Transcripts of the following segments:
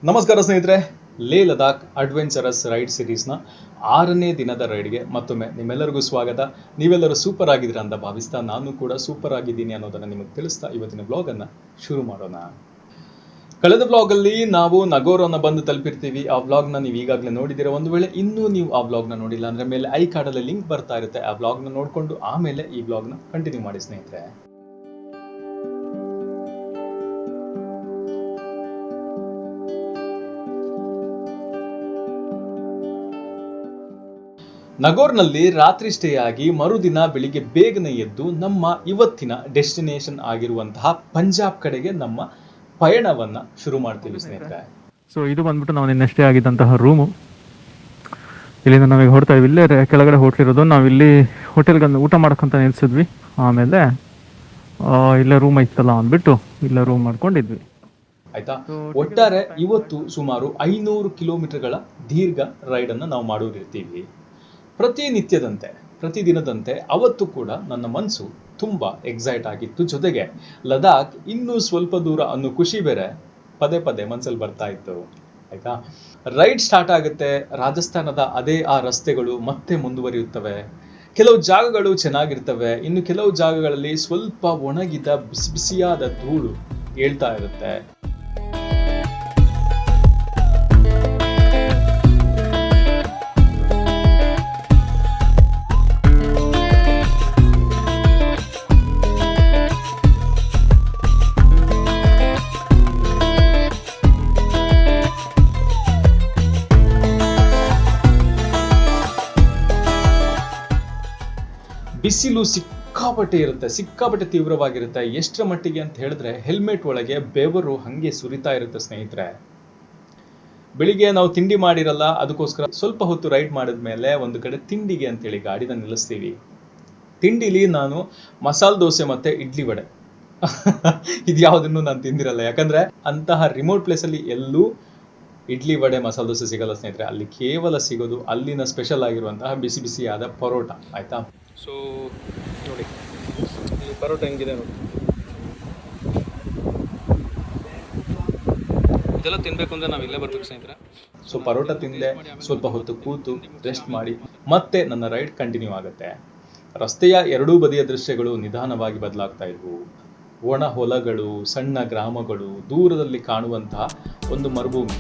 ನಮಸ್ಕಾರ ಸ್ನೇಹಿತರೆ, ಲೇ ಲದಾಖ್ ಅಡ್ವೆಂಚರಸ್ ರೈಡ್ ಸಿರೀಸ್ನ 6ನೇ ದಿನದ ರೈಡ್ಗೆ ಮತ್ತೊಮ್ಮೆ ನಿಮ್ಮೆಲ್ಲರಿಗೂ ಸ್ವಾಗತ. ನೀವೆಲ್ಲರೂ ಸೂಪರ್ ಆಗಿದ್ದೀರಾ ಅಂತ ಭಾವಿಸ್ತಾ ನಾನು ಕೂಡ ಸೂಪರ್ ಆಗಿದ್ದೀನಿ ಅನ್ನೋದನ್ನು ನಿಮಗೆ ತಿಳಿಸ್ತಾ ಇವತ್ತಿನ ಬ್ಲಾಗನ್ನು ಶುರು ಮಾಡೋಣ. ಕಳೆದ ಬ್ಲಾಗಲ್ಲಿ ನಾವು ನಗೋರನ್ನ ಬಂದು ತಲುಪಿರ್ತೀವಿ. ಆ ಬ್ಲಾಗ್ನ ನೀವು ಈಗಾಗಲೇ ನೋಡಿದ್ದೀರಾ. ಒಂದು ವೇಳೆ ಇನ್ನೂ ನೀವು ಆ ಬ್ಲಾಗ್ನ ನೋಡಿಲ್ಲ ಅಂದರೆ ಮೇಲೆ ಐ ಕಾರ್ಡಲ್ಲಿ ಲಿಂಕ್ ಬರ್ತಾ ಇರುತ್ತೆ. ಆ ಬ್ಲಾಗ್ನ ನೋಡಿಕೊಂಡು ಆಮೇಲೆ ಈ ಬ್ಲಾಗ್ನ ಕಂಟಿನ್ಯೂ ಮಾಡಿ ಸ್ನೇಹಿತರೆ. ನಗೋರ್ನಲ್ಲಿ ರಾತ್ರಿ ಸ್ಟೇ ಆಗಿ ಮರುದಿನ ಬೆಳಿಗ್ಗೆ ಬೇಗನೆ ಎದ್ದು ನಮ್ಮ ಇವತ್ತಿನ ಡೆಸ್ಟಿನೇಷನ್ ಆಗಿರುವಂತಹ ಪಂಜಾಬ್ ಕಡೆಗೆ ನಮ್ಮ ಪಯಣವನ್ನ ಶುರು ಮಾಡ್ತೀವಿ ಸ್ನೇಹಿತರೆ. ಸೊ ಇದು ಬಂದ್ಬಿಟ್ಟು ನಾವು ನಿನ್ನೆ ಸ್ಟೇ ಆಗಿದ್ದಂತಹ ರೂಮು. ಇಲ್ಲಿಂದ ನಾವೀಗ ಹೊಡ್ತಾ ಇದ್ವಿ. ಇಲ್ಲೇ ಕೆಳಗಡೆ ಹೋಟ್ಲ್ ಇರೋದು. ನಾವಿಲ್ಲಿ ಹೋಟೆಲ್ಗೆ ಊಟ ಮಾಡೋಕ್ಕಂತ ನಿಲ್ಸಿದ್ವಿ. ಆಮೇಲೆ ಇಲ್ಲೇ ರೂಮ್ ಐತಲ್ಲ ಅಂದ್ಬಿಟ್ಟು ಇಲ್ಲೇ ರೂಮ್ ಮಾಡ್ಕೊಂಡಿದ್ವಿ. ಆಯ್ತಾ, ಒಟ್ಟಾರೆ ಇವತ್ತು ಸುಮಾರು 500 ಕಿಲೋಮೀಟರ್ಗಳ ದೀರ್ಘ ರೈಡನ್ನು ನಾವು ಮಾಡೋರಿರ್ತೀವಿ. ಪ್ರತಿದಿನದಂತೆ ಅವತ್ತು ಕೂಡ ನನ್ನ ಮನಸ್ಸು ತುಂಬ ಎಕ್ಸೈಟ್ ಆಗಿತ್ತು. ಜೊತೆಗೆ ಲದಾಖ್ ಇನ್ನೂ ಸ್ವಲ್ಪ ದೂರ ಅನ್ನೋ ಖುಷಿ ಬೇರೆ ಪದೇ ಪದೇ ಮನಸ್ಸಲ್ಲಿ ಬರ್ತಾ ಇತ್ತು. ಆಯ್ತಾ, ರೈಡ್ ಸ್ಟಾರ್ಟ್ ಆಗುತ್ತೆ. ರಾಜಸ್ಥಾನದ ಅದೇ ಆ ರಸ್ತೆಗಳು ಮತ್ತೆ ಮುಂದುವರಿಯುತ್ತವೆ. ಕೆಲವು ಜಾಗಗಳು ಚೆನ್ನಾಗಿರ್ತವೆ, ಇನ್ನು ಕೆಲವು ಜಾಗಗಳಲ್ಲಿ ಸ್ವಲ್ಪ ಒಣಗಿದ ಬಿಸಿ ಬಿಸಿಯಾದ ಧೂಳು ಏಳ್ತಾ ಇರುತ್ತೆ. ಬಿಸಿಲು ಸಿಕ್ಕಾಪಟ್ಟೆ ತೀವ್ರವಾಗಿರುತ್ತೆ. ಎಷ್ಟರ ಮಟ್ಟಿಗೆ ಅಂತ ಹೇಳಿದ್ರೆ ಹೆಲ್ಮೆಟ್ ಒಳಗೆ ಬೆವರು ಹಂಗೆ ಸುರಿತಾ ಇರುತ್ತೆ ಸ್ನೇಹಿತರೆ. ಬೆಳಿಗ್ಗೆ ನಾವು ತಿಂಡಿ ಮಾಡಿರಲ್ಲ, ಅದಕ್ಕೋಸ್ಕರ ಸ್ವಲ್ಪ ಹೊತ್ತು ರೈಡ್ ಮಾಡಿದ್ಮೇಲೆ ಒಂದು ಕಡೆ ತಿಂಡಿಗೆ ಅಂತೇಳಿ ಗಾಡಿನ ನಿಲ್ಲಿಸ್ತೀವಿ. ತಿಂಡಿಲಿ ನಾನು ಮಸಾಲೆ ದೋಸೆ ಮತ್ತೆ ಇಡ್ಲಿ ವಡೆ ಇದ್ಯಾವುದನ್ನು ನಾನು ತಿಂದಿರಲ್ಲ. ಯಾಕಂದ್ರೆ ಅಂತಹ ರಿಮೋಟ್ ಪ್ಲೇಸಲ್ಲಿ ಎಲ್ಲೂ ಇಡ್ಲಿ ವಡೆ ಮಸಾಲೆ ದೋಸೆ ಸಿಗಲ್ಲ ಸ್ನೇಹಿತರೆ. ಅಲ್ಲಿ ಕೇವಲ ಸಿಗೋದು ಅಲ್ಲಿನ ಸ್ಪೆಷಲ್ ಆಗಿರುವಂತಹ ಬಿಸಿ ಬಿಸಿಯಾದ ಪರೋಟ. ಆಯ್ತಾ, ಸೊ ನೋಡಿ ಇಲ್ಲಿ ಪರೋಟ ಹೆಂಗಿದೆ ನೋಡಿ. ಇದೆಲ್ಲ ತಿನ್ಬೇಕು ಅಂದ್ರೆ ನಾವು ಇಲ್ಲೇ ಬರ್ಬೇಕು ಸ್ನೇಹಿತರೆ. ಸೊ ಪರೋಟ ತಿಂದೆ, ಸ್ವಲ್ಪ ಹೊತ್ತು ಕೂತು ರೆಸ್ಟ್ ಮಾಡಿ ಮತ್ತೆ ನನ್ನ ರೈಡ್ ಕಂಟಿನ್ಯೂ ಆಗುತ್ತೆ. ರಸ್ತೆಯ ಎರಡೂ ಬದಿಯ ದೃಶ್ಯಗಳು ನಿಧಾನವಾಗಿ ಬದಲಾಗ್ತಾ ಇದ್ವು. ಒಣ ಹೊಲಗಳು, ಸಣ್ಣ ಗ್ರಾಮಗಳು, ದೂರದಲ್ಲಿ ಕಾಣುವಂತಹ ಒಂದು ಮರುಭೂಮಿ.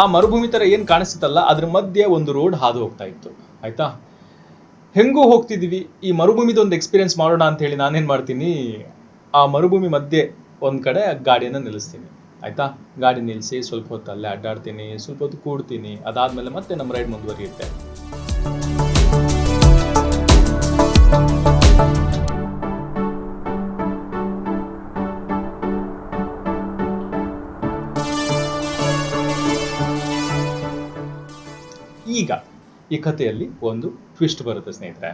ಆ ಮರುಭೂಮಿ ತರ ಏನ್ ಕಾಣಿಸ್ತಿತ್ತಲ್ಲ, ಅದ್ರ ಮಧ್ಯೆ ಒಂದು ರೋಡ್ ಹಾದು ಹೋಗ್ತಾ ಇತ್ತು. ಆಯ್ತಾ, ಹೆಂಗೂ ಹೋಗ್ತಿದೀವಿ, ಈ ಮರುಭೂಮಿದ ಒಂದು ಎಕ್ಸ್ಪೀರಿಯನ್ಸ್ ಮಾಡೋಣ ಅಂತ ಹೇಳಿ ನಾನೇನ್ ಮಾಡ್ತೀನಿ, ಆ ಮರುಭೂಮಿ ಮಧ್ಯೆ ಒಂದ್ ಕಡೆ ಗಾಡಿಯನ್ನ ನಿಲ್ಲಿಸ್ತೀನಿ. ಆಯ್ತಾ, ಗಾಡಿ ನಿಲ್ಲಿಸಿ ಸ್ವಲ್ಪ ಹೊತ್ತು ಅಲ್ಲೇ ಅಡ್ಡಾಡ್ತೀನಿ, ಸ್ವಲ್ಪ ಹೊತ್ತು ಕೂಡ್ತೀನಿ. ಅದಾದ್ಮೇಲೆ ಮತ್ತೆ ನಮ್ಮ ರೈಡ್ ಮುಂದುವರಿಯುತ್ತೆ. ಈಗ ಈ ಕಥೆಯಲ್ಲಿ ಒಂದು ಟ್ವಿಸ್ಟ್ ಬರುತ್ತೆ ಸ್ನೇಹಿತರೆ.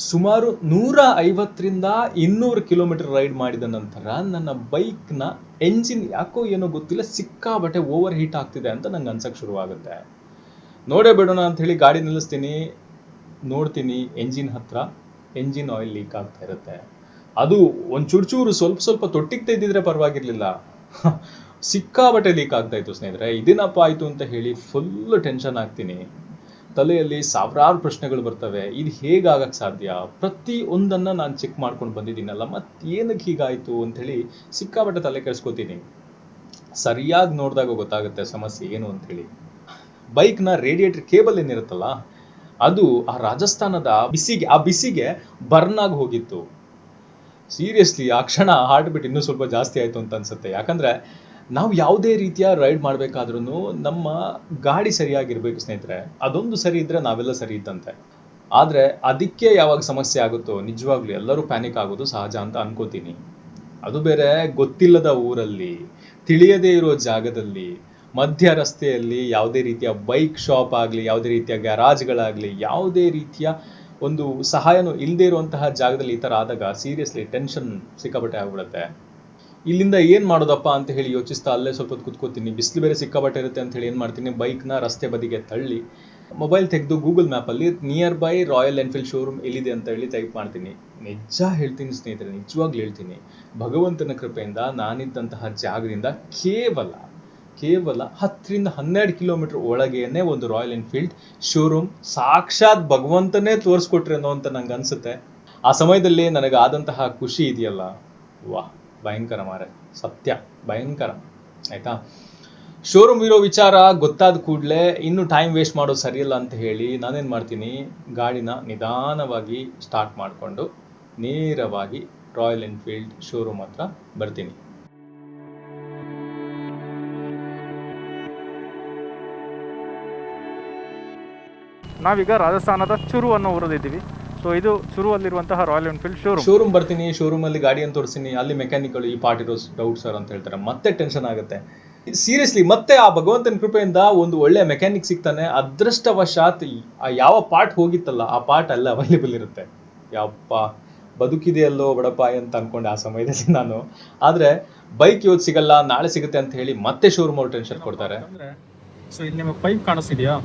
ಸುಮಾರು 150ರಿಂದ 200 ಕಿಲೋಮೀಟರ್ ರೈಡ್ ಮಾಡಿದ ನಂತರ ನನ್ನ ಬೈಕ್ನ ಎಂಜಿನ್ ಯಾಕೋ ಏನೋ ಗೊತ್ತಿಲ್ಲ ಸಿಕ್ಕಾಬಟ್ಟೆ ಓವರ್ ಹೀಟ್ ಆಗ್ತಿದೆ ಅಂತ ನಂಗೆ ಅನ್ಸಕ್ಕೆ ಶುರುವಾಗುತ್ತೆ. ನೋಡೇ ಬಿಡೋಣ ಅಂತ ಹೇಳಿ ಗಾಡಿ ನಿಲ್ಲಿಸ್ತೀನಿ. ನೋಡ್ತೀನಿ ಎಂಜಿನ್ ಹತ್ರ ಎಂಜಿನ್ ಆಯಿಲ್ ಲೀಕ್ ಆಗ್ತಾ ಇರುತ್ತೆ. ಅದು ಒಂದು ಚೂರು ಸ್ವಲ್ಪ ತೊಟ್ಟಿಗೆ ತೆಗೆದಿದ್ರೆ ಪರವಾಗಿರ್ಲಿಲ್ಲ, ಸಿಕ್ಕಾಬಟ್ಟೆ ಲೀಕ್ ಆಗ್ತಾ ಇತ್ತು ಸ್ನೇಹಿತರೆ. ಇದೇನಪ್ಪ ಆಯ್ತು ಅಂತ ಹೇಳಿ ಫುಲ್ ಟೆನ್ಷನ್ ಆಗ್ತೀನಿ. ತಲೆಯಲ್ಲಿ ಸಾವಿರಾರು ಪ್ರಶ್ನೆಗಳು ಬರ್ತವೆ. ಇದು ಹೇಗಾಗಕ್ಕೆ ಸಾಧ್ಯ? ಪ್ರತಿ ಒಂದನ್ನ ನಾನು ಚೆಕ್ ಮಾಡ್ಕೊಂಡು ಬಂದಿದ್ದೀನಲ್ಲ, ಏನಕ್ಕೆ ಹೀಗಾಯ್ತು ಅಂತ ಹೇಳಿ ಸಿಕ್ಕಾಬಟ್ಟೆ ತಲೆ ಕೆಡಿಸ್ಕೋತೀನಿ. ಸರಿಯಾಗಿ ನೋಡಿದಾಗ ಗೊತ್ತಾಗುತ್ತೆ ಸಮಸ್ಯೆ ಏನು ಅಂತ ಹೇಳಿ. ಬೈಕ್ನ ರೇಡಿಯೇಟರ್ ಕೇಬಲ್ ಏನಿರುತ್ತಲ್ಲ, ಅದು ಆ ರಾಜಸ್ಥಾನದ ಬಿಸಿಗೆ ಬರ್ನ್ ಆಗಿ ಹೋಗಿತ್ತು. ಸೀರಿಯಸ್ಲಿ ಆ ಕ್ಷಣ ಹಾರ್ಟ್ ಬೀಟ್ ಇನ್ನೂ ಸ್ವಲ್ಪ ಜಾಸ್ತಿ ಆಯ್ತು ಅಂತ ಅನ್ಸುತ್ತೆ. ಯಾಕಂದ್ರೆ ನಾವು ಯಾವುದೇ ರೀತಿಯ ರೈಡ್ ಮಾಡಬೇಕಾದ್ರೂ ನಮ್ಮ ಗಾಡಿ ಸರಿಯಾಗಿರ್ಬೇಕು ಸ್ನೇಹಿತರೆ. ಅದೊಂದು ಸರಿ ಇದ್ರೆ ನಾವೆಲ್ಲ ಸರಿ ಇದ್ದಂತೆ. ಆದರೆ ಅದಕ್ಕೆ ಯಾವಾಗ ಸಮಸ್ಯೆ ಆಗುತ್ತೋ ನಿಜವಾಗ್ಲೂ ಎಲ್ಲರೂ ಪ್ಯಾನಿಕ್ ಆಗೋದು ಸಹಜ ಅಂತ ಅನ್ಕೋತೀನಿ. ಅದು ಬೇರೆ ಗೊತ್ತಿಲ್ಲದ ಊರಲ್ಲಿ, ತಿಳಿಯದೇ ಇರೋ ಜಾಗದಲ್ಲಿ, ಮಧ್ಯ ರಸ್ತೆಯಲ್ಲಿ ಯಾವುದೇ ರೀತಿಯ ಬೈಕ್ ಶಾಪ್ ಆಗಲಿ, ಯಾವುದೇ ರೀತಿಯ ಗ್ಯಾರಾಜ್ಗಳಾಗಲಿ, ಯಾವುದೇ ರೀತಿಯ ಒಂದು ಸಹಾಯನೂ ಇಲ್ಲದೆ ಇರುವಂತಹ ಜಾಗದಲ್ಲಿ ಈ ಥರ ಆದಾಗ ಸೀರಿಯಸ್ಲಿ ಟೆನ್ಷನ್ ಸಿಕ್ಕಾಬಟ್ಟೆ ಆಗ್ಬಿಡುತ್ತೆ. ಇಲ್ಲಿಂದ ಏನು ಮಾಡೋದಪ್ಪ ಅಂತ ಹೇಳಿ ಯೋಚಿಸ್ತಾ ಅಲ್ಲೇ ಸ್ವಲ್ಪ ಹೊತ್ತು ಕುತ್ಕೋತೀನಿ. ಬಿಸಿಲು ಬೇರೆ ಸಿಕ್ಕಾಬಟ್ಟೆ ಇರುತ್ತೆ ಅಂತ ಹೇಳಿ ಏನು ಮಾಡ್ತೀನಿ, ಬೈಕ್ನ ರಸ್ತೆ ಬದಿಗೆ ತಳ್ಳಿ ಮೊಬೈಲ್ ತೆಗೆದು ಗೂಗಲ್ ಮ್ಯಾಪಲ್ಲಿ nearby Royal Enfield showroom ಎಲ್ಲಿದೆ ಅಂತ ಹೇಳಿ ಟೈಪ್ ಮಾಡ್ತೀನಿ. ನಿಜ ಹೇಳ್ತೀನಿ ಸ್ನೇಹಿತರೆ, ನಿಜವಾಗ್ಲೂ ಹೇಳ್ತೀನಿ, ಭಗವಂತನ ಕೃಪೆಯಿಂದ ನಾನಿದ್ದಂತಹ ಜಾಗದಿಂದ ಕೇವಲ 10-12 ಕಿಲೋಮೀಟರ್ ಒಳಗೇನೆ ಒಂದು ರಾಯಲ್ ಎನ್ಫೀಲ್ಡ್ ಶೋರೂಮ್ ಸಾಕ್ಷಾತ್ ಭಗವಂತನೇ ತೋರಿಸ್ಕೊಟ್ರೆ ಅನ್ನೋ ಅಂತ ನಂಗೆ ಅನ್ಸುತ್ತೆ. ಆ ಸಮಯದಲ್ಲಿ ನನಗೆ ಆದಂತಹ ಖುಷಿ ಇದೆಯಲ್ಲ, ವಾಹ್, ಭಯಂಕರ ಮಾರೆ, ಸತ್ಯ ಭಯಂಕರ. ಆಯ್ತಾ, ಶೋರೂಮ್ ಇರೋ ವಿಚಾರ ಗೊತ್ತಾದ ಕೂಡಲೇ ಇನ್ನು ಟೈಮ್ ವೇಸ್ಟ್ ಮಾಡೋದು ಸರಿಯಲ್ಲ ಅಂತ ಹೇಳಿ ನಾನೇನು ಮಾಡ್ತೀನಿ, ಗಾಡಿನ ನಿಧಾನವಾಗಿ ಸ್ಟಾರ್ಟ್ ಮಾಡಿಕೊಂಡು ನೇರವಾಗಿ ರಾಯಲ್ ಎನ್ಫೀಲ್ಡ್ ಶೋರೂಮ್ ಹತ್ರ ಬರ್ತೀನಿ. ನಾವೀಗ ರಾಜಸ್ಥಾನದ ಚುರು ಅನ್ನೋ ಊರಲ್ಲಿದ್ದೀವಿ. ಸೊ ಇದು ಚುರುವಲ್ಲಿರುವಂತಹ ರಾಯಲ್ ಎನ್ಫೀಲ್ಡ್ ಶೋರೂಮ್ ಬರ್ತೀನಿ. ಶೋರೂಮಲ್ಲಿ ಗಾಡಿಯನ್ನು ತೋರಿಸ್ತೀನಿ. ಅಲ್ಲಿ ಮೆಕ್ಯಾನಿಕಲ್ ಈ ಪಾರ್ಟ್ ಇರೋ ಡೌಟ್ ಸರ್ ಅಂತ ಹೇಳ್ತಾರೆ. ಮತ್ತೆ ಟೆನ್ಷನ್ ಆಗುತ್ತೆ ಸೀರಿಯಸ್ಲಿ. ಮತ್ತೆ ಆ ಭಗವಂತನ ಕೃಪೆಯಿಂದ ಒಂದು ಒಳ್ಳೆ ಮೆಕ್ಯಾನಿಕ್ ಸಿಗ್ತಾನೆ. ಅದೃಷ್ಟವಶಾತ್ ಯಾವ ಪಾರ್ಟ್ ಹೋಗಿತ್ತಲ್ಲ ಆ ಪಾರ್ಟ್ ಅಲ್ಲ ಅವೈಲೇಬಲ್ ಇರುತ್ತೆ. ಯಪ್ಪ, ಬದುಕಿದೆಯಲ್ಲೋ ಬಡಪಾಯಿ ಅಂತ ಅನ್ಕೊಂಡೆ ಆ ಸಮಯದಲ್ಲಿ ನಾನು. ಆದರೆ ಬೈಕ್ ಇವತ್ತು ಸಿಗಲ್ಲ, ನಾಳೆ ಸಿಗುತ್ತೆ ಅಂತ ಹೇಳಿ ಮತ್ತೆ ಶೋರೂಮ್ ಅವ್ರು ಟೆನ್ಷನ್ ಕೊಡ್ತಾರೆ. ಸೊ ಇಲ್ಲಿ ನಿಮಗೆ ಪೈಪ್ ಕಾಣಿಸ್ತಿದೆಯಾ?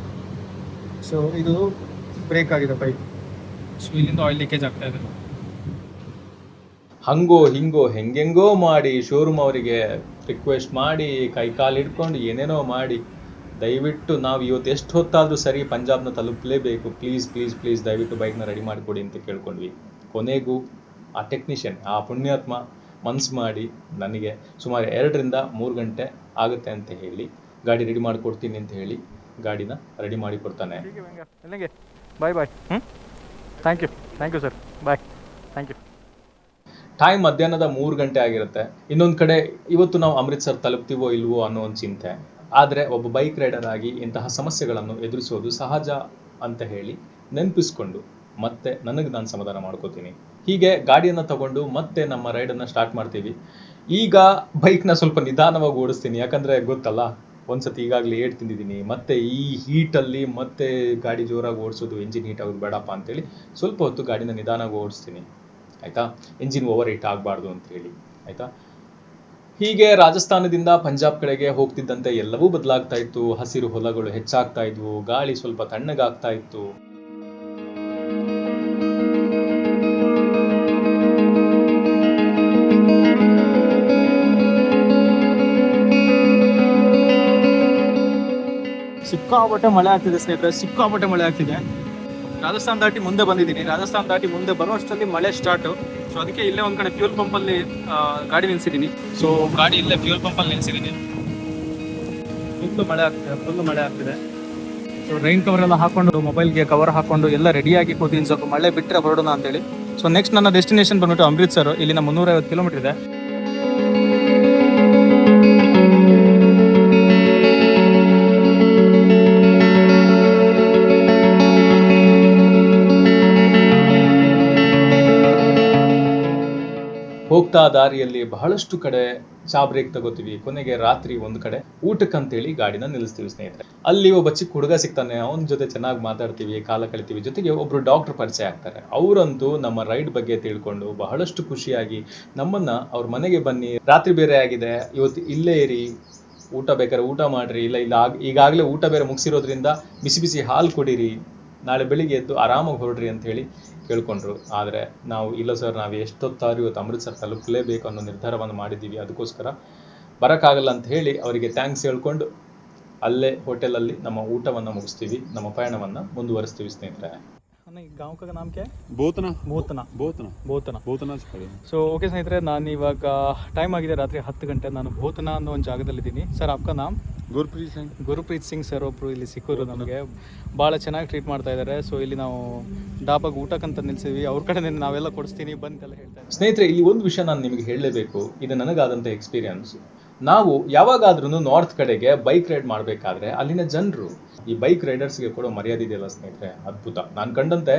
ಸೊ ಇದು ಬ್ರೇಕ್ ಆಗಿದೆ ಪೈಪ್. ಸೊ ಇಲ್ಲಿಂದ ಆಯಿಲ್ ಲೀಕೇಜ್ ಆಗ್ತಾ ಇದೆ. ಹಂಗೋ ಹಿಂಗೋ ಹೆಂಗೆಂಗೋ ಮಾಡಿ ಶೋರೂಮ್ ಅವರಿಗೆ ರಿಕ್ವೆಸ್ಟ್ ಮಾಡಿ ಕೈ ಕಾಲು ಹಿಡ್ಕೊಂಡು ಏನೇನೋ ಮಾಡಿ ದಯವಿಟ್ಟು ನಾವು ಇವತ್ತು ಎಷ್ಟು ಹೊತ್ತಾದರೂ ಸರಿ ಪಂಜಾಬ್ನ ತಲುಪಲೇಬೇಕು, ಪ್ಲೀಸ್ ಪ್ಲೀಸ್ ಪ್ಲೀಸ್ ದಯವಿಟ್ಟು ಬೈಕ್ನ ರೆಡಿ ಮಾಡಿಕೊಡಿ ಅಂತ ಕೇಳ್ಕೊಂಡ್ವಿ. ಕೊನೆಗೂ ಆ ಟೆಕ್ನಿಷಿಯನ್, ಆ ಪುಣ್ಯಾತ್ಮ ಮನ್ಸು ಮಾಡಿ ನನಗೆ ಸುಮಾರು 2-3 ಗಂಟೆ ಆಗುತ್ತೆ ಅಂತ ಹೇಳಿ ಗಾಡಿ ರೆಡಿ ಮಾಡಿಕೊಡ್ತೀನಿ ಅಂತ ಹೇಳಿ ಗಾಡಿನ ರೆಡಿ ಮಾಡಿ ಕೊಡ್ತಾನೆ. Bye bye. Thank you sir, bye, thank you. Time ಮಧ್ಯಾಹ್ನದ 3 ಗಂಟೆ ಆಗಿರುತ್ತೆ. ಇನ್ನೊಂದು ಕಡೆ ಇವತ್ತು ನಾವು ಅಮೃತ್ಸರ್ ತಲುಪ್ತೀವೋ ಇಲ್ವೋ ಅನ್ನೋ ಒಂದು ಚಿಂತೆ. ಆದರೆ ಒಬ್ಬ ಬೈಕ್ ರೈಡರ್ ಆಗಿ ಇಂತಹ ಸಮಸ್ಯೆಗಳನ್ನು ಎದುರಿಸೋದು ಸಹಜ ಅಂತ ಹೇಳಿ ನೆನಪಿಸ್ಕೊಂಡು ಮತ್ತೆ ನನಗೆ ನಾನು ಸಮಾಧಾನ ಮಾಡ್ಕೋತೀನಿ. ಹೀಗೆ ಗಾಡಿಯನ್ನು ತಗೊಂಡು ಮತ್ತೆ ನಮ್ಮ ರೈಡನ್ನು ಸ್ಟಾರ್ಟ್ ಮಾಡ್ತೀವಿ. ಈಗ ಬೈಕ್ನ ಸ್ವಲ್ಪ ನಿಧಾನವಾಗಿ ಓಡಿಸ್ತೀನಿ, ಯಾಕಂದರೆ ಗೊತ್ತಲ್ಲ, ಒಂದ್ಸತಿ ಈಗಾಗಲೇ ಏಟ್ ತಿಂದಿದ್ದೀನಿ. ಮತ್ತೆ ಈ ಹೀಟಲ್ಲಿ ಮತ್ತೆ ಗಾಡಿ ಜೋರಾಗಿ ಓಡಿಸೋದು, ಎಂಜಿನ್ ಹೀಟ್ ಆಗೋದು ಬೇಡಪ್ಪ ಅಂತೇಳಿ ಸ್ವಲ್ಪ ಹೊತ್ತು ಗಾಡಿನ ನಿಧಾನವಾಗಿ ಓಡಿಸ್ತೀನಿ. ಆಯಿತಾ, ಎಂಜಿನ್ ಓವರ್ ಹೀಟ್ ಆಗಬಾರ್ದು ಅಂತ ಹೇಳಿ. ಆಯಿತಾ, ಹೀಗೆ ರಾಜಸ್ಥಾನದಿಂದ ಪಂಜಾಬ್ ಕಡೆಗೆ ಹೋಗ್ತಿದ್ದಂತೆ ಎಲ್ಲವೂ ಬದಲಾಗ್ತಾ ಇತ್ತು. ಹಸಿರು ಹೊಲಗಳು ಹೆಚ್ಚಾಗ್ತಾ ಇದ್ವು, ಗಾಳಿ ಸ್ವಲ್ಪ ತಣ್ಣಗಾಗ್ತಾ ಇತ್ತು. ಸಿಕ್ಕಾಪಟ್ಟೆ ಮಳೆ ಆಗ್ತಿದೆ ಸ್ನೇಹಿತರೆ, ಸಿಕ್ಕಾಪಟ್ಟೆ ಮಳೆ ಆಗ್ತಿದೆ. ರಾಜಸ್ಥಾನ ದಾಟಿ ಮುಂದೆ ಬಂದಿದ್ದೀನಿ. ರಾಜಸ್ಥಾನ ದಾಟಿ ಮುಂದೆ ಬರುವಷ್ಟರಲ್ಲಿ ಮಳೆ ಸ್ಟಾರ್ಟು. ಸೊ ಅದಕ್ಕೆ ಇಲ್ಲೇ ಒಂದು ಕಡೆ ಫ್ಯೂಲ್ ಪಂಪಲ್ಲಿ ಗಾಡಿ ನಿಲ್ಸಿದ್ದೀನಿ. ಸೊ ಗಾಡಿ ಇಲ್ಲೇ ಫ್ಯೂಲ್ ಪಂಪಲ್ಲಿ ನಿಲ್ಸಿದ್ದೀನಿ. ಫುಲ್ಲು ಮಳೆ ಆಗ್ತಿದೆ. ಸೊ ರೈನ್ ಕವರ್ ಎಲ್ಲ ಹಾಕೊಂಡು, ಮೊಬೈಲ್ಗೆ ಕವರ್ ಹಾಕೊಂಡು ಎಲ್ಲ ರೆಡಿಯಾಗಿ ಕೂತೀನಿ, ಸ್ವಲ್ಪ ಮಳೆ ಬಿಟ್ಟರೆ ಹೊರಡೋಣ ಅಂತೇಳಿ. ಸೊ ನೆಕ್ಸ್ಟ್ ನನ್ನ ಡೆಸ್ಟಿನೇಷನ್ ಬಂದ್ಬಿಟ್ಟು ಅಮೃತ್ಸರ್. ಇಲ್ಲಿನ 350 ಕಿಲೋಮೀಟರ್ ಇದೆ. ಹೋಗ್ತಾ ದಾರಿಯಲ್ಲಿ ಬಹಳಷ್ಟು ಕಡೆ ಚಾ ಬ್ರೇಕ್ ತಗೋತೀವಿ. ಕೊನೆಗೆ ರಾತ್ರಿ ಒಂದು ಕಡೆ ಊಟಕ್ಕಂತೇಳಿ ಗಾಡಿನ ನಿಲ್ಲಿಸ್ತೀವಿ ಸ್ನೇಹಿತರೆ. ಅಲ್ಲಿ ಒಬ್ಬ ಚಿಕ್ಕ ಹುಡುಗ ಸಿಗ್ತಾನೆ, ಅವನ ಜೊತೆ ಚೆನ್ನಾಗಿ ಮಾತಾಡ್ತೀವಿ, ಕಾಲ ಕಳಿತೀವಿ. ಜೊತೆಗೆ ಒಬ್ರು ಡಾಕ್ಟರ್ ಪರಿಚಯ ಆಗ್ತಾರೆ. ಅವರಂತೂ ನಮ್ಮ ರೈಡ್ ಬಗ್ಗೆ ತಿಳ್ಕೊಂಡು ಬಹಳಷ್ಟು ಖುಷಿಯಾಗಿ ನಮ್ಮನ್ನ ಅವ್ರ ಮನೆಗೆ ಬನ್ನಿ, ರಾತ್ರಿ ಬೇರೆ ಆಗಿದೆ, ಇವತ್ತು ಇಲ್ಲೇ ಇರಿ, ಊಟ ಬೇಕಾದ್ರೆ ಊಟ ಮಾಡ್ರಿ, ಇಲ್ಲ ಈಗಾಗಲೇ ಊಟ ಬೇರೆ ಮುಗಿಸಿರೋದ್ರಿಂದ ಬಿಸಿ ಬಿಸಿ ಹಾಲು ಕೊಡಿರಿ, ನಾಳೆ ಬೆಳಿಗ್ಗೆ ಎದ್ದು ಆರಾಮಾಗಿ ಹೊರಡ್ರಿ ಅಂತ ಹೇಳಿ ಕೇಳ್ಕೊಂಡ್ರು. ಆದರೆ ನಾವು ಇಲ್ಲ ಸರ್, ನಾವು ಎಷ್ಟೊತ್ತಾದ್ರೂ ಇವತ್ತು ಅಮೃತ್ಸರ್ ತಲುಪಲೇಬೇಕು ಅನ್ನೋ ನಿರ್ಧಾರವನ್ನು ಮಾಡಿದ್ದೀವಿ, ಅದಕ್ಕೋಸ್ಕರ ಬರೋಕ್ಕಾಗಲ್ಲ ಅಂತ ಹೇಳಿ ಅವರಿಗೆ ಥ್ಯಾಂಕ್ಸ್ ಹೇಳ್ಕೊಂಡು ಅಲ್ಲೇ ಹೋಟೆಲಲ್ಲಿ ನಮ್ಮ ಊಟವನ್ನು ಮುಗಿಸ್ತೀವಿ, ನಮ್ಮ ಪಯಣವನ್ನು ಮುಂದುವರಿಸ್ತೀವಿ ಸ್ನೇಹಿತರೆ. गाँव का नाम क्या है? ಬೋತನ. ಸೊ ಓಕೆ ಸ್ನೇಹಿತರೆ, ನಾನು ಇವಾಗ ಟೈಮ್ ಆಗಿದೆ ರಾತ್ರಿ 10 ಗಂಟೆ. ನಾನು ಬೋತನ ಅನ್ನೋ ಒಂದು ಜಾಗದಲ್ಲಿದ್ದೀನಿ. ಸರ್ ಆಪ್ಕಾ ನಾಮ್? ಗುರುಪ್ರೀತ್ ಸಿಂಗ್ ಸರ್ ಒಬ್ಬರು ಇಲ್ಲಿ ಸಿಕ್ಕೋರು ನಮಗೆ. ಭಾಳ ಚೆನ್ನಾಗಿ ಟ್ರೀಟ್ ಮಾಡ್ತಾ ಇದ್ದಾರೆ. ಸೊ ಇಲ್ಲಿ ನಾವು ಡಾಬಾಗ ಊಟಕ್ಕಂತ ನಿಲ್ಸಿದ್ವಿ. ಅವ್ರ ಕಡೆ ನಾವೆಲ್ಲ ಕೊಡಿಸ್ತೀನಿ ಬಂತೆಲ್ಲ ಹೇಳ್ತಾ ಇದ್ದಾರೆ. ಸ್ನೇಹಿತರೆ, ಇಲ್ಲಿ ಒಂದು ವಿಷಯ ನಾನು ನಿಮಗೆ ಹೇಳಲೇಬೇಕು, ಇದು ನನಗಾದಂಥ ಎಕ್ಸ್ಪೀರಿಯನ್ಸ್. ನಾವು ಯಾವಾಗಾದ್ರೂ ನಾರ್ತ್ ಕಡೆಗೆ ಬೈಕ್ ರೈಡ್ ಮಾಡಬೇಕಾದ್ರೆ ಅಲ್ಲಿನ ಜನರು ಈ ಬೈಕ್ ರೈಡರ್ಸ್ಗೆ ಕೊಡೋ ಮರ್ಯಾದೆ ಇದೆಯಲ್ಲ ಸ್ನೇಹಿತರೆ, ಅದ್ಭುತ. ನಾನು ಕಂಡಂತೆ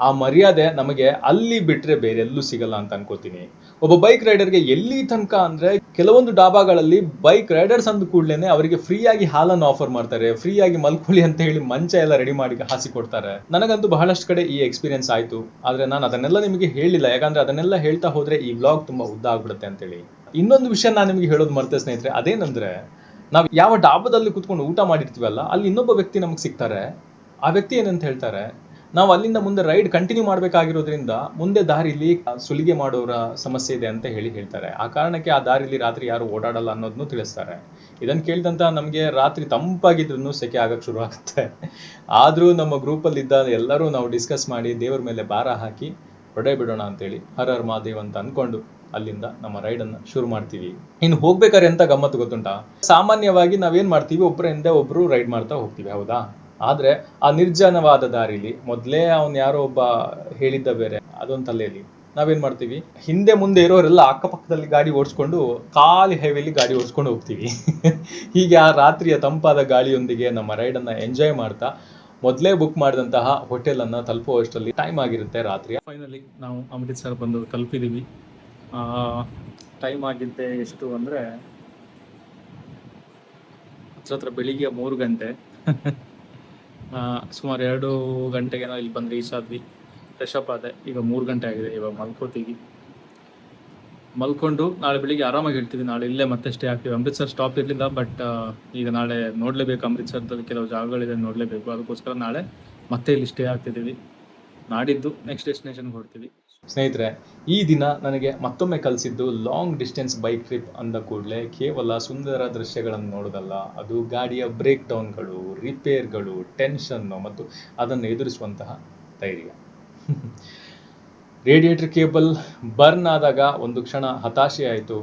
ಆ ಮರ್ಯಾದೆ ನಮಗೆ ಅಲ್ಲಿ ಬಿಟ್ಟರೆ ಬೇರೆ ಎಲ್ಲೂ ಸಿಗಲ್ಲ ಅಂತ ಅನ್ಕೋತೀನಿ. ಒಬ್ಬ ಬೈಕ್ ರೈಡರ್ಗೆ ಎಲ್ಲಿ ತನಕ ಅಂದರೆ, ಕೆಲವೊಂದು ಡಾಬಾಗಳಲ್ಲಿ ಬೈಕ್ ರೈಡರ್ಸ್ ಅಂದ ಕೂಡಲೇ ಅವರಿಗೆ ಫ್ರೀಯಾಗಿ ಹಾಲನ್ನು ಆಫರ್ ಮಾಡ್ತಾರೆ, ಫ್ರೀಯಾಗಿ ಮಲ್ಕೊಳ್ಳಿ ಅಂತ ಹೇಳಿ ಮಂಚ ಎಲ್ಲ ರೆಡಿ ಮಾಡಿ ಹಾಸಿ ಕೊಡ್ತಾರೆ. ನನಗಂತೂ ಬಹಳಷ್ಟು ಕಡೆ ಈ ಎಕ್ಸ್ಪೀರಿಯನ್ಸ್ ಆಯಿತು. ಆದರೆ ನಾನು ಅದನ್ನೆಲ್ಲ ನಿಮಗೆ ಹೇಳಿಲ್ಲ, ಯಾಕಂದರೆ ಅದನ್ನೆಲ್ಲ ಹೇಳ್ತಾ ಹೋದರೆ ಈ ವ್ಲಾಗ್ ತುಂಬ ಉದ್ದ ಆಗ್ಬಿಡುತ್ತೆ ಅಂತೇಳಿ. ಇನ್ನೊಂದು ವಿಷಯ ನಾನು ನಿಮಗೆ ಹೇಳೋದು ಮರ್ತೆ ಸ್ನೇಹಿತರೆ, ಅದೇನಂದ್ರೆ, ನಾವು ಯಾವ ಡಾಬಾದಲ್ಲಿ ಕುತ್ಕೊಂಡು ಊಟ ಮಾಡಿರ್ತೀವಲ್ಲ, ಅಲ್ಲಿ ಇನ್ನೊಬ್ಬ ವ್ಯಕ್ತಿ ನಮಗೆ ಸಿಗ್ತಾರೆ. ಆ ವ್ಯಕ್ತಿ ಏನಂತ ಹೇಳ್ತಾರೆ, ನಾವು ಅಲ್ಲಿಂದ ಮುಂದೆ ರೈಡ್ ಕಂಟಿನ್ಯೂ ಮಾಡಬೇಕಾಗಿರೋದ್ರಿಂದ ಮುಂದೆ ದಾರಿಲಿ ಸುಲಿಗೆ ಮಾಡೋರ ಸಮಸ್ಯೆ ಇದೆ ಅಂತ ಹೇಳ್ತಾರೆ. ಆ ಕಾರಣಕ್ಕೆ ಆ ದಾರಿಲಿ ರಾತ್ರಿ ಯಾರು ಓಡಾಡಲ್ಲ ಅನ್ನೋದನ್ನು ತಿಳಿಸ್ತಾರೆ. ಇದನ್ನು ಕೇಳಿದಂತ ನಮಗೆ ರಾತ್ರಿ ತಂಪಾಗಿದ್ರು ಸೆಕೆ ಆಗಕ್ಕೆ ಶುರು ಆಗುತ್ತೆ. ಆದರೂ ನಮ್ಮ ಗ್ರೂಪಲ್ಲಿ ಇದ್ದ ಎಲ್ಲರೂ ನಾವು ಡಿಸ್ಕಸ್ ಮಾಡಿ ದೇವ್ರ ಮೇಲೆ ಭಾರ ಹಾಕಿ ಹೊಡೆ ಬಿಡೋಣ ಅಂತೇಳಿ ಹರ ಹರ್ ಮಹಾದೇವ್ ಅಂತ ಅನ್ಕೊಂಡು ಅಲ್ಲಿಂದ ನಮ್ಮ ರೈಡನ್ನು ಶುರು ಮಾಡ್ತೀವಿ. ಇನ್ನು ಹೋಗ್ಬೇಕಾದ್ರೆ ಎಂತ ಗಮ್ಮತ್ತು ಗೊತ್ತುಂಟಾ? ಸಾಮಾನ್ಯವಾಗಿ ನಾವೇನ್ ಮಾಡ್ತೀವಿ, ಒಬ್ಬರಿಂದ ಒಬ್ರು ರೈಡ್ ಮಾಡ್ತಾ ಹೋಗ್ತೀವಿ, ಹೌದಾ? ಆದ್ರೆ ಆ ನಿರ್ಜನವಾದ ದಾರಿಲಿ ಮೊದಲೇ ಅವ್ನು ಯಾರೋ ಒಬ್ಬ ಹೇಳಿದ್ದ ಬೇರೆ, ಅದೊಂದು ತಲೆಯಲ್ಲಿ ನಾವೇನ್ ಮಾಡ್ತೀವಿ, ಹಿಂದೆ ಮುಂದೆ ಇರೋರೆಲ್ಲ ಅಕ್ಕಪಕ್ಕದಲ್ಲಿ ಗಾಡಿ ಓಡಿಸ್ಕೊಂಡು ಖಾಲಿ ಹೈವೇಲಿ ಗಾಡಿ ಓಡಿಸ್ಕೊಂಡು ಹೋಗ್ತೀವಿ. ಹೀಗೆ ಆ ರಾತ್ರಿಯ ತಂಪಾದ ಗಾಳಿಯೊಂದಿಗೆ ನಮ್ಮ ರೈಡನ್ನು ಎಂಜಾಯ್ ಮಾಡ್ತಾ ಮೊದಲೇ ಬುಕ್ ಮಾಡಿದಂತಹ ಹೋಟೆಲನ್ನು ತಲುಪುವಷ್ಟರಲ್ಲಿ ಟೈಮ್ ಆಗಿರುತ್ತೆ ರಾತ್ರಿ. ಫೈನಲಿ ನಾವು ಅಮೃತ್ಸರ್ ಬಂದು ತಲುಪಿದ್ದೀವಿ. ಟೈಮ್ ಆಗಿದ್ದೆ ಎಷ್ಟು ಅಂದರೆ ಹತ್ರ ಬೆಳಿಗ್ಗೆ 3 ಗಂಟೆ. ಸುಮಾರು 2 ಗಂಟೆಗೆ ನಾವು ಇಲ್ಲಿ ಬಂದು ರೀಚ್ ಆದ್ವಿ. ಫ್ರೆಶ್ ಅಪ್ ಆದೆ. ಈಗ 3 ಗಂಟೆ ಆಗಿದೆ. ಇವಾಗ ಮಲ್ಕೊಂಡು ನಾಳೆ ಬೆಳಿಗ್ಗೆ ಆರಾಮಾಗಿ ಹೇಳ್ತೀವಿ. ನಾಳೆ ಇಲ್ಲೇ ಮತ್ತೆ ಸ್ಟೇ ಆಗ್ತೀವಿ. ಅಮೃತ್ಸರ್ ಸ್ಟಾಪ್ ಇರಲಿಲ್ಲ, ಬಟ್ ಈಗ ನಾಳೆ ನೋಡಲೇಬೇಕು. ಅಮೃತ್ಸರದಲ್ಲಿ ಕೆಲವು ಜಾಗಗಳಿದೆ, ನೋಡಲೇಬೇಕು. ಅದಕ್ಕೋಸ್ಕರ ನಾಳೆ ಮತ್ತೆ ಇಲ್ಲಿ ಸ್ಟೇ ಆಗ್ತಿದ್ದೀವಿ. ನಾಡಿದ್ದು ನೆಕ್ಸ್ಟ್ ಡೆಸ್ಟಿನೇಷನ್ಗೆ ಹೊರಡ್ತೀವಿ. ಸ್ನೇಹಿತರೆ, ಈ ದಿನ ನನಗೆ ಮತ್ತೊಮ್ಮೆ ಕಲಿಸಿದ್ದು ಲಾಂಗ್ ಡಿಸ್ಟೆನ್ಸ್ ಬೈಕ್ ಟ್ರಿಪ್ ಅಂದ ಕೂಡಲೇ ಕೇವಲ ಸುಂದರ ದೃಶ್ಯಗಳನ್ನು ನೋಡೋದಲ್ಲ, ಅದು ಗಾಡಿಯ ಬ್ರೇಕ್ ಡೌನ್ಗಳು, ರಿಪೇರ್ಗಳು, ಟೆನ್ಷನ್ನು ಮತ್ತು ಅದನ್ನು ಎದುರಿಸುವಂತಹ ಧೈರ್ಯ. ರೇಡಿಯೇಟರ್ ಕೇಬಲ್ ಬರ್ನ್ ಆದಾಗ ಒಂದು ಕ್ಷಣ ಹತಾಶೆ ಆಯಿತು,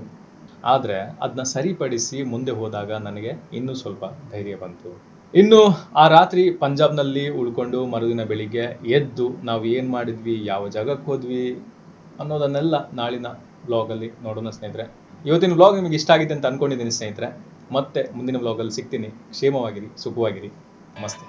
ಆದರೆ ಅದನ್ನ ಸರಿಪಡಿಸಿ ಮುಂದೆ ಹೋದಾಗ ನನಗೆ ಇನ್ನೂ ಸ್ವಲ್ಪ ಧೈರ್ಯ ಬಂತು. ಇನ್ನು ಆ ರಾತ್ರಿ ಪಂಜಾಬ್ನಲ್ಲಿ ಉಳ್ಕೊಂಡು ಮರುದಿನ ಬೆಳಿಗ್ಗೆ ಎದ್ದು ನಾವು ಏನು ಮಾಡಿದ್ವಿ, ಯಾವ ಜಾಗಕ್ಕೆ ಹೋದ್ವಿ ಅನ್ನೋದನ್ನೆಲ್ಲ ನಾಳಿನ ವ್ಲಾಗಲ್ಲಿ ನೋಡೋಣ ಸ್ನೇಹಿತರೆ. ಇವತ್ತಿನ ವ್ಲಾಗ್ ನಿಮಗೆ ಇಷ್ಟ ಆಗಿದೆ ಅಂತ ಅಂದ್ಕೊಂಡಿದ್ದೀನಿ ಸ್ನೇಹಿತರೆ. ಮತ್ತೆ ಮುಂದಿನ ವ್ಲಾಗಲ್ಲಿ ಸಿಗ್ತೀನಿ. ಕ್ಷೇಮವಾಗಿರಿ, ಸುಖವಾಗಿರಿ. ನಮಸ್ತೆ.